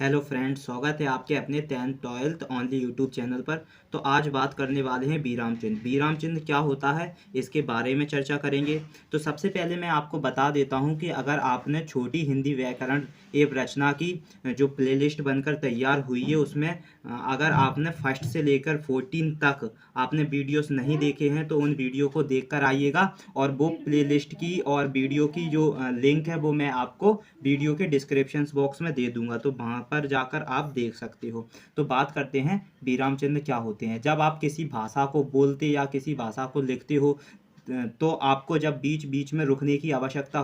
Hello friends, स्वागत है आपके अपने 10th 12th only YouTube channel पर। तो आज बात करने वाले हैं विराम चिन्ह। विराम चिन्ह क्या होता है, इसके बारे में चर्चा करेंगे। तो सबसे पहले मैं आपको बता देता हूं कि अगर आपने छोटी हिंदी व्याकरण एवं रचना की जो प्लेलिस्ट बनकर तैयार हुई है उसमें अगर आपने फर्स्ट से लेकर 14 तक आपने वीडियोस नहीं देखे हैं तो उन वीडियो को देखकर आइएगा। और वो प्लेलिस्ट की और वीडियो की जो लिंक है वो मैं आपको वीडियो के डिस्क्रिप्शन बॉक्स में दे दूंगा, तो वहाँ पर जाकर आप देख सकते हो। तो बात करते हैं विराम चिन्ह क्या होते हैं। जब आप किसी भाषा को बोलते या किसी भाषा को लिखते हो तो आपको जब बीच बीच में रुकने की आवश्यकता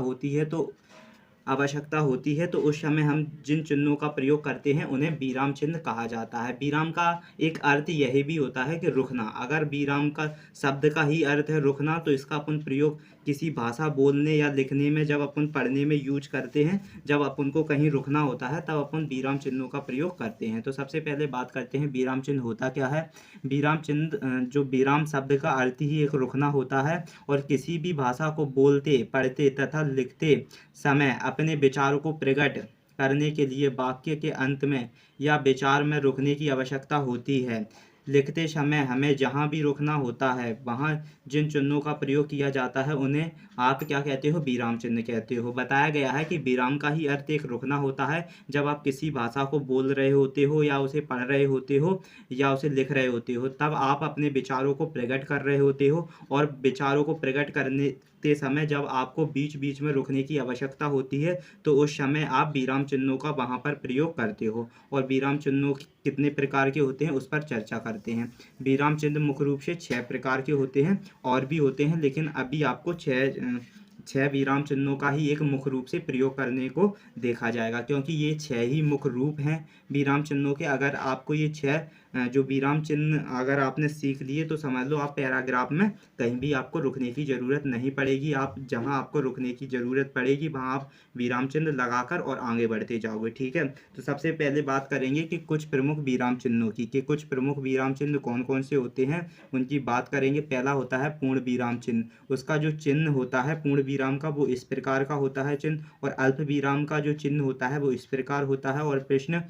होती है तो उस समय हम जिन चिन्हों का प्रयोग करते हैं उन्हें विराम चिन्ह कहा जाता है। विराम का एक अर्थ यही भी होता है कि रुकना। अगर विराम का शब्द का ही अर्थ है रुकना, तो इसका अपन प्रयोग किसी भाषा बोलने या लिखने में, जब अपन पढ़ने में यूज करते हैं, जब अपन को कहीं रुकना होता है तब अपन विराम चिन्हों का प्रयोग करते हैं। तो सबसे पहले बात करते हैं विराम चिन्ह होता क्या है। विराम चिन्ह जो विराम शब्द का अर्थ ही एक रुकना होता है और किसी भी भाषा को बोलते, पढ़ते तथा लिखते समय अपने विचारों को प्रकट करने के लिए वाक्य के अंत में या विचार में रुकने की आवश्यकता होती है। लिखते समय हमें जहाँ भी रुकना होता है वहाँ जिन चिन्हों का प्रयोग किया जाता है उन्हें आप क्या कहते हो, विराम चिन्ह कहते हो। बताया गया है कि विराम का ही अर्थ एक रुकना होता है। जब आप किसी भाषा को बोल रहे होते हो या उसे पढ़ रहे होते हो या उसे लिख रहे होते हो, तब आप अपने विचारों को प्रकट कर रहे होते हो। और विचारों को प्रकट करने ते समय जब आपको बीच बीच में रुकने की आवश्यकता होती है तो उस समय आप विराम चिन्हों का वहाँ पर प्रयोग करते हो। और विराम चिन्हों कितने प्रकार के होते हैं उस पर चर्चा करते हैं। विराम चिन्ह मुख्य रूप से 6 प्रकार के होते हैं, और भी होते हैं, लेकिन अभी आपको छह विराम चिन्हों का ही एक मुख्य रूप से प्रयोग करने को देखा जाएगा, क्योंकि ये 6 ही मुख्य रूप हैं विराम चिन्हों के। अगर आपको ये 6 जो विराम चिन्ह अगर आपने सीख लिए तो समझ लो आप पैराग्राफ में कहीं भी आपको रुकने की ज़रूरत नहीं पड़ेगी। आप जहां आपको रुकने की ज़रूरत पड़ेगी वहां आप विराम चिन्ह लगाकर और आगे बढ़ते जाओगे। ठीक है, तो सबसे पहले बात करेंगे कि कुछ प्रमुख विराम चिन्हों की, कि कुछ प्रमुख विराम चिन्ह कौन कौन से होते हैं उनकी बात करेंगे। पहला होता है पूर्ण विराम चिन्ह। उसका जो चिन्ह होता है पूर्ण विराम का वो इस प्रकार का होता है चिन्ह। और अल्प विराम का जो चिन्ह होता है वो इस प्रकार होता है। और प्रश्न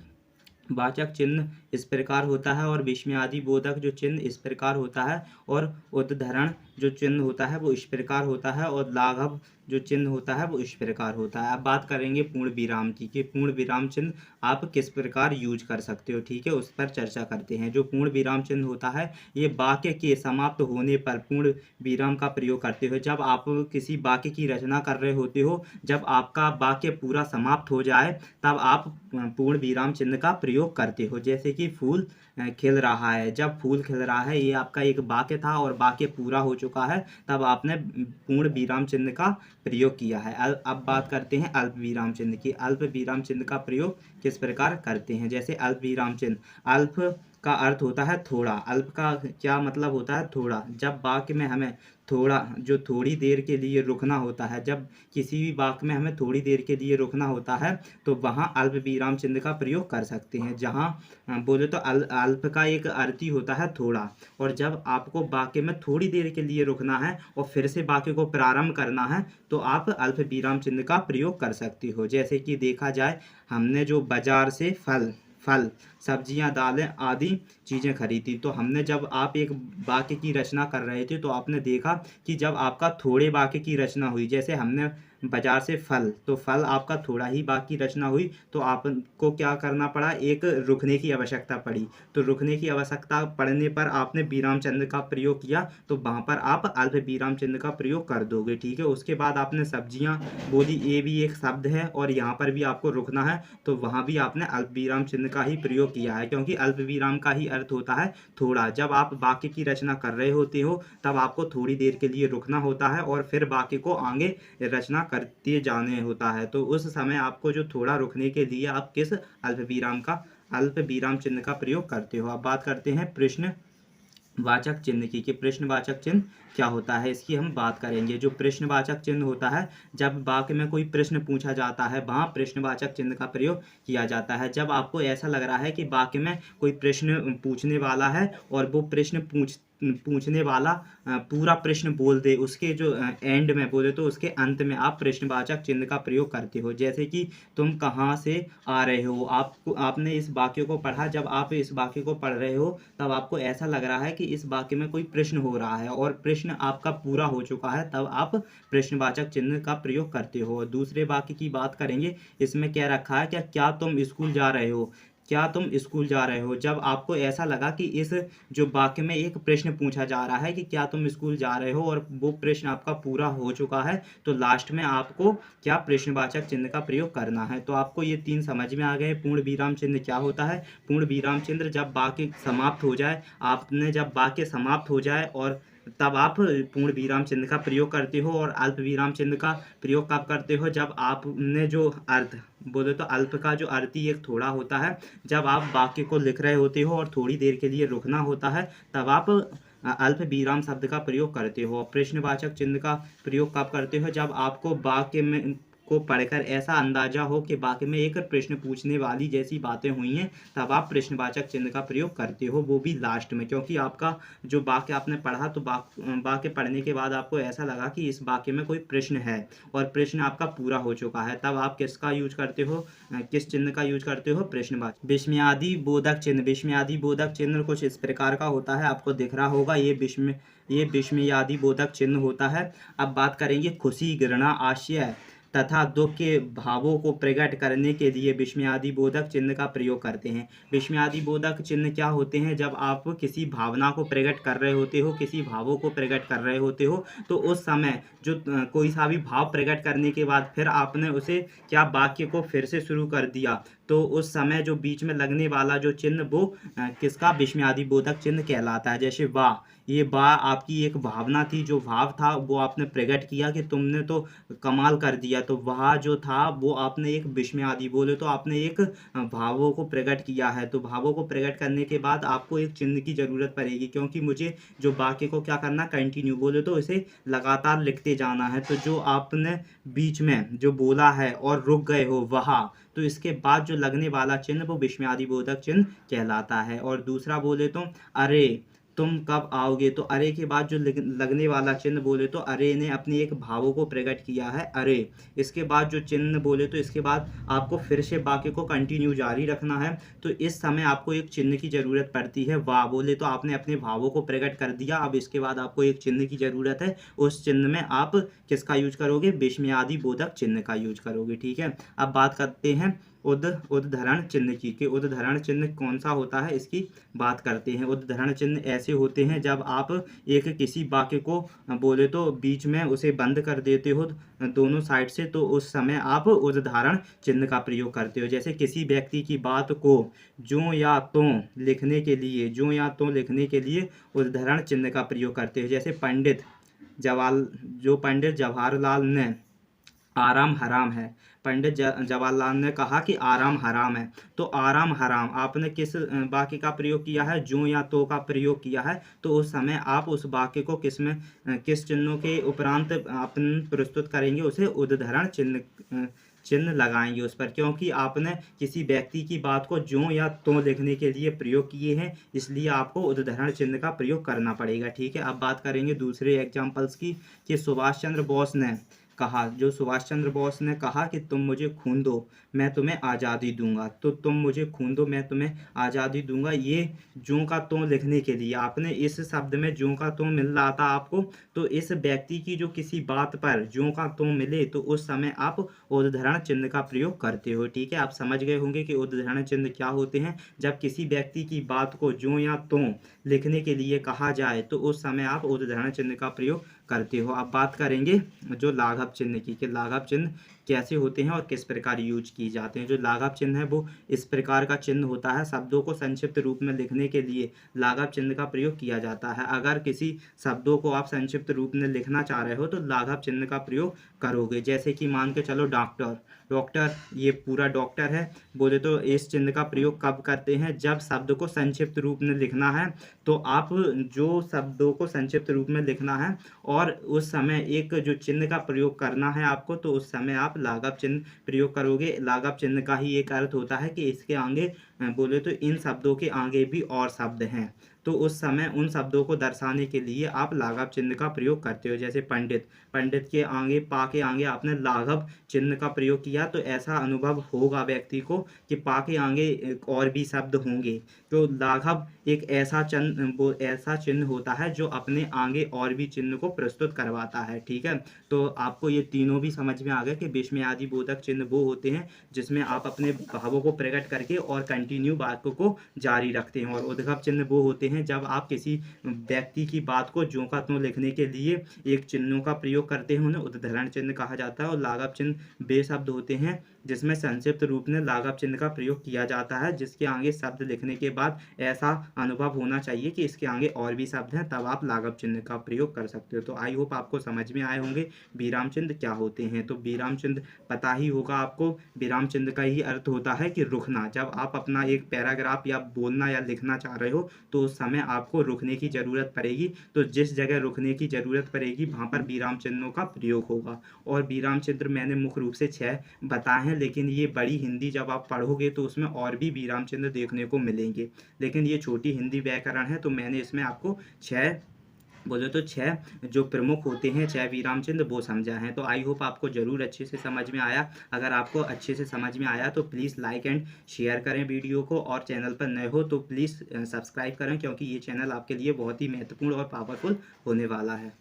वाचक चिन्ह इस प्रकार होता है। और विस्मयादि बोधक जो चिन्ह इस प्रकार होता है। और उद्धरण जो चिन्ह होता है वो इस प्रकार होता है। और लाघव जो चिन्ह होता है वो इस प्रकार होता है। अब बात करेंगे पूर्ण विराम की, कि पूर्ण विराम चिन्ह आप किस प्रकार यूज कर सकते हो। ठीक है, उस पर चर्चा करते हैं। जो पूर्ण विराम चिन्ह होता है ये वाक्य के समाप्त होने पर पूर्ण विराम का प्रयोग करते हो। जब आप किसी वाक्य की रचना कर रहे होते हो, जब आपका वाक्य पूरा समाप्त हो जाए तब आप पूर्ण विराम चिन्ह का प्रयोग करते हो। जैसे कि फूल खिल रहा है, जब फूल खिल रहा है ये आपका एक वाक्य था और वाक्य पूरा हो चुका है तब आपने पूर्ण विराम चिन्ह का प्रयोग किया है। अब बात करते हैं अल्प विराम चिन्ह की। अल्प विराम चिन्ह का प्रयोग किस प्रकार करते हैं। जैसे अल्प विराम चिन्ह, अल्प का अर्थ होता है थोड़ा। अल्प का क्या मतलब होता है, थोड़ा। जब वाक्य में हमें थोड़ा जो थोड़ी देर के लिए रुकना होता है, जब किसी भी वाक्य में हमें थोड़ी देर के लिए रुकना होता है तो वहाँ अल्प विराम चिन्ह का प्रयोग कर सकते हैं। जहाँ बोले तो अल्प का एक अर्थ ही होता है थोड़ा। और जब आपको वाक्य में थोड़ी देर के लिए रुकना है और फिर से वाक्य को प्रारंभ करना है तो आप अल्प विराम चिन्ह का प्रयोग कर सकते हो। जैसे कि देखा जाए, हमने जो बाजार से फल सब्जियां, दालें आदि चीज़ें खरीदी, तो हमने जब आप एक वाक्य की रचना कर रहे थे तो आपने देखा कि जब आपका थोड़े वाक्य की रचना हुई, जैसे हमने बाजार से फल, तो फल आपका थोड़ा ही वाक्य की रचना हुई तो आपको क्या करना पड़ा, एक रुकने की आवश्यकता पड़ी। तो रुकने की आवश्यकता पड़ने पर आपने विराम चिन्ह का प्रयोग किया तो वहाँ पर आप अल्प विराम चिन्ह का प्रयोग कर दोगे। ठीक है, उसके बाद आपने सब्जियां बोली, ये भी एक शब्द है और यहाँ पर भी आपको रुकना है तो वहाँ भी आपने अल्प विराम चिन्ह का ही प्रयोग किया है, क्योंकि अल्प विराम का ही अर्थ होता है थोड़ा। जब आप वाक्य की रचना कर रहे होते हो तब आपको थोड़ी देर के लिए रुकना होता है और फिर वाक्य को आगे रचना करते जाने होता है। तो उस समय आपको जो थोड़ा रुकने के लिए आप किस अल्प विराम चिन्ह का प्रयोग करते हो। अब बात करते हैं प्रश्न वाचक चिन्ह की, कि प्रश्नवाचक चिन्ह क्या होता है, इसकी हम बात करेंगे। जो प्रश्नवाचक चिन्ह होता है, जब वाक्य में कोई प्रश्न पूछा जाता है वहाँ प्रश्नवाचक चिन्ह का प्रयोग किया जाता है। जब आपको ऐसा लग रहा है कि वाक्य में कोई प्रश्न पूछने वाला है और वो प्रश्न पूछने वाला पूरा प्रश्न बोल दे, उसके जो एंड में बोले तो उसके अंत में आप प्रश्नवाचक चिन्ह का प्रयोग करते हो। जैसे कि तुम कहाँ से आ रहे हो, आपने इस वाक्य को पढ़ा, जब आप इस वाक्य को पढ़ रहे हो तब आपको ऐसा लग रहा है कि इस वाक्य में कोई प्रश्न हो रहा है और प्रश्न आपका पूरा हो चुका है, तब आप प्रश्नवाचक चिन्ह का प्रयोग करते हो। दूसरे वाक्य की बात करेंगे, इसमें क्या रखा है, क्या तुम स्कूल जा रहे हो, क्या तुम स्कूल जा रहे हो। जब आपको ऐसा लगा कि इस जो वाक्य में एक प्रश्न पूछा जा रहा है कि क्या तुम स्कूल जा रहे हो और वो प्रश्न आपका पूरा हो चुका है, तो लास्ट में आपको क्या प्रश्नवाचक चिन्ह का प्रयोग करना है। तो आपको ये 3 समझ में आ गए। पूर्ण विराम चिन्ह क्या होता है। पूर्ण विराम चिन्ह जब वाक्य समाप्त हो जाए, आपने जब वाक्य समाप्त हो जाए और तब आप पूर्ण विराम चिन्ह का प्रयोग करते हो। और अल्प विराम चिन्ह का प्रयोग कब करते हो, जब आपने जो अर्थ बोले तो अल्प का जो अर्थ ही एक थोड़ा होता है, जब आप वाक्य को लिख रहे होते हो और थोड़ी देर के लिए रुकना होता है, तब आप अल्प विराम शब्द का प्रयोग करते हो। प्रश्नवाचक चिन्ह का प्रयोग कब करते हो, जब आपको वाक्य में को पढ़कर ऐसा अंदाजा हो कि वाक्य में एक प्रश्न पूछने वाली जैसी बातें हुई हैं, तब आप प्रश्नवाचक चिन्ह का प्रयोग करते हो, वो भी लास्ट में। क्योंकि आपका जो वाक्य आपने पढ़ा, तो वाक्य पढ़ने के बाद आपको ऐसा लगा कि इस वाक्य में कोई प्रश्न है और प्रश्न आपका पूरा हो चुका है, तब आप किसका यूज करते हो, किस चिन्ह का यूज करते हो, प्रश्नवाचक। विस्मयादि बोधक चिन्ह। विस्मयादि बोधक चिन्ह कुछ इस प्रकार का होता है, आपको दिख रहा होगा, ये विस्मयादि बोधक चिन्ह होता है। अब बात करेंगे खुशी, घृणा, आश्चर्य तथा दुख के भावों को प्रकट करने के लिए विस्मयादि बोधक चिन्ह का प्रयोग करते हैं। विस्मयादि बोधक चिन्ह क्या होते हैं, जब आप किसी भावना को प्रकट कर रहे होते हो, किसी भावों को प्रकट कर रहे होते हो, तो उस समय जो कोई सा भी भाव प्रकट करने के बाद फिर आपने उसे क्या वाक्य को फिर से शुरू कर दिया, तो उस समय जो बीच में लगने वाला जो चिन्ह वो किसका, विस्मयादि बोधक चिन्ह कहलाता है। जैसे वाह, ये वाह आपकी एक भावना थी, जो भाव था वो आपने प्रकट किया कि तुमने तो कमाल कर दिया, तो वह जो था वो आपने एक विस्मयादि बोले तो आपने एक भावों को प्रकट किया है। तो भावों को प्रकट करने के बाद आपको एक चिन्ह की जरूरत पड़ेगी, क्योंकि मुझे जो वाक्य को क्या करना, कंटिन्यू बोले तो इसे लगातार लिखते जाना है। तो जो आपने बीच में जो बोला है और रुक गए हो वहाँ, तो इसके बाद जो लगने वाला चिन्ह वो विस्मयादि बोधक चिन्ह कहलाता है। और दूसरा बोले तो अरे तुम कब आओगे, तो अरे के बाद जो लगने वाला चिन्ह बोले तो अरे ने अपनी एक भावों को प्रकट किया है, अरे। इसके बाद जो चिन्ह बोले तो इसके बाद आपको फिर से वाक्य को कंटिन्यू जारी रखना है, तो इस समय आपको एक चिन्ह की जरूरत पड़ती है। वाह बोले तो आपने अपने भावों को प्रकट कर दिया, अब इसके बाद आपको एक चिन्ह की जरूरत है, उस चिन्ह में आप किसका यूज करोगे, विस्मयादि बोधक चिन्ह का यूज करोगे। ठीक है, अब बात करते हैं उद्धरण चिन्ह की, कि उद्धरण चिन्ह कौन सा होता है, इसकी बात करते हैं। उद्धरण चिन्ह ऐसे होते हैं जब आप एक किसी वाक्य को बोले तो बीच में उसे बंद कर देते हो दोनों साइड से, तो उस समय आप उद्धरण चिन्ह का प्रयोग करते हो। जैसे किसी व्यक्ति की बात को जो या तो लिखने के लिए उद्धरण चिन्ह का प्रयोग करते हो। जैसे पंडित जवाहरलाल ने आराम हराम है, पंडित जवाहरलाल ने कहा कि आराम हराम है, तो आराम हराम आपने किस वाक्य का प्रयोग किया है, जो या तो का प्रयोग किया है, तो उस समय आप उस वाक्य को किस चिन्हों के उपरांत अपन प्रस्तुत करेंगे, उसे उद्धरण चिन्ह लगाएंगे उस पर, क्योंकि आपने किसी व्यक्ति की बात को जो या तो लिखने के लिए प्रयोग किए हैं, इसलिए आपको उद्धरण चिन्ह का प्रयोग करना पड़ेगा। ठीक है, अब बात करेंगे दूसरे एग्जाम्पल्स की, कि सुभाष चंद्र बोस ने कहा कि तुम मुझे खून दो मैं तुम्हें आज़ादी दूंगा, तो तुम मुझे खून दो मैं तुम्हें आज़ादी दूंगा, ये जो का तो लिखने के लिए आपने इस शब्द में जो का तो मिल रहा था आपको, तो इस व्यक्ति की जो किसी बात पर जो का तो मिले, तो उस समय आप उद्धरण चिन्ह का प्रयोग करते हो। ठीक है, आप समझ गए होंगे कि उद्धरण चिन्ह क्या होते हैं। जब किसी व्यक्ति की बात को जो या तो लिखने के लिए कहा जाए, तो उस समय आप उद्धरण चिन्ह का प्रयोग करते हो। अब बात करेंगे जो लाघव चिन्ह की, कि लाघव चिन्ह कैसे होते हैं और किस प्रकार यूज किए जाते हैं। जो लाघव चिन्ह है वो इस प्रकार का चिन्ह होता है, शब्दों को संक्षिप्त रूप में लिखने के लिए लाघव चिन्ह का प्रयोग किया जाता है। अगर किसी शब्दों को आप संक्षिप्त रूप में लिखना चाह रहे हो, तो लाघव चिन्ह का प्रयोग करोगे। जैसे कि मान के चलो डॉक्टर, ये पूरा डॉक्टर है बोले तो इस चिन्ह का प्रयोग कब करते हैं, जब शब्द को संक्षिप्त रूप में लिखना है, तो आप जो शब्दों को संक्षिप्त रूप में लिखना है और उस समय एक जो चिन्ह का प्रयोग करना है आपको, तो उस समय आप लाघव चिन्ह प्रयोग करोगे। लाघव चिन्ह का ही एक अर्थ होता है कि इसके आगे बोले तो इन शब्दों के आगे भी और शब्द हैं, तो उस समय उन शब्दों को दर्शाने के लिए आप लाघव चिन्ह का प्रयोग करते हो। जैसे पंडित, पंडित के आगे पा के आगे आपने लाघव चिन्ह का प्रयोग किया, तो ऐसा अनुभव होगा व्यक्ति को कि पा के आगे और भी शब्द होंगे। तो लाघव एक ऐसा चिन्ह होता है जो अपने आगे और भी चिन्ह को प्रस्तुत करवाता है। ठीक है, तो आपको ये तीनों भी समझ में आ गए कि विस्मयादि बोधक चिन्ह वो होते हैं जिसमें आप अपने भावों को प्रकट करके और कंटिन्यू बातों को जारी रखते हैं। और उद्गम चिन्ह वो होते हैं जब आप किसी व्यक्ति की बात को ज्यों का त्यों लिखने के लिए एक चिन्हों का प्रयोग करते हैं, उन्हें उद्धरण चिन्ह कहा जाता है। और लाघव चिन्ह वे शब्द होते हैं जिसमें संक्षिप्त रूप में लाघव चिन्ह का प्रयोग किया जाता है, जिसके आगे शब्द लिखने के बाद ऐसा अनुभव होना चाहिए कि इसके आगे और भी शब्द हैं, तब आप लाघव चिन्ह का प्रयोग कर सकते हो। तो आई होप आपको समझ में आए होंगे विराम चिन्ह क्या होते हैं। तो विराम चिन्ह पता ही होगा आपको, विराम चिन्ह का ही अर्थ होता है कि रुकना। जब आप अपना एक पैराग्राफ या बोलना या लिखना चाह रहे हो तो उस समय आपको रुकने की ज़रूरत पड़ेगी, तो जिस जगह रुकने की ज़रूरत पड़ेगी वहाँ पर विराम चिन्हों का प्रयोग होगा। और विराम चिन्ह मैंने मुख्य रूप से 6 बताए हैं, लेकिन ये बड़ी हिंदी जब आप पढ़ोगे तो उसमें और भी विराम चिन्ह देखने को मिलेंगे, लेकिन ये छोटी हिंदी व्याकरण है तो मैंने इसमें आपको 6 बोले तो 6 जो प्रमुख होते हैं, 6 विराम चिन्ह वो समझा है। तो आई होप आपको ज़रूर अच्छे से समझ में आया। अगर आपको अच्छे से समझ में आया तो प्लीज़ लाइक एंड शेयर करें वीडियो को, और चैनल पर नए हो तो प्लीज़ सब्सक्राइब करें, क्योंकि ये चैनल आपके लिए बहुत ही महत्वपूर्ण और पावरफुल होने वाला है।